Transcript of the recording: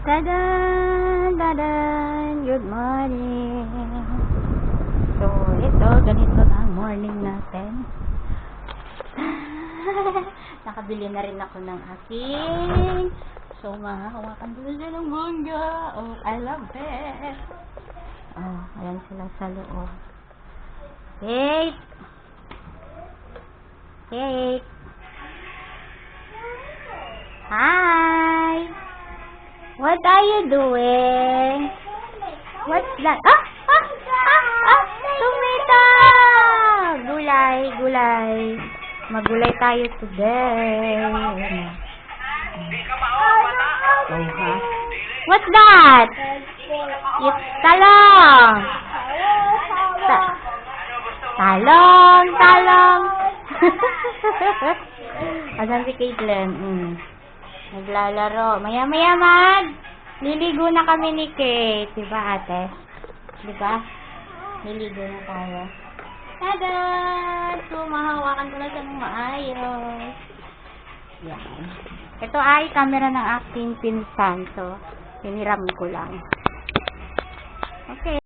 Dadan! Dadan! Good morning! So, ito, ganito na ang morning natin. Nakabili na rin ako ng aking hawakan ko na siya ng mangga. Oh, I love it! Oh, ayan sila sa loob. Kate! Kate! Hi! What are you doing? What's that? Tomato! Gulay, gulay. Magulay tayo today. Oh, ha? What's that? It's talong. Talong, talong. Asan si Caitlin? Naglalaro. Maya-maya liligo na kami ni Kate. Diba, ate? Diba? Liligo na tayo. Tada! So, mahawakan ko na siya ng maayos. Yan. Ito ay camera ng aking pinsan. So, piniram ko lang. Okay.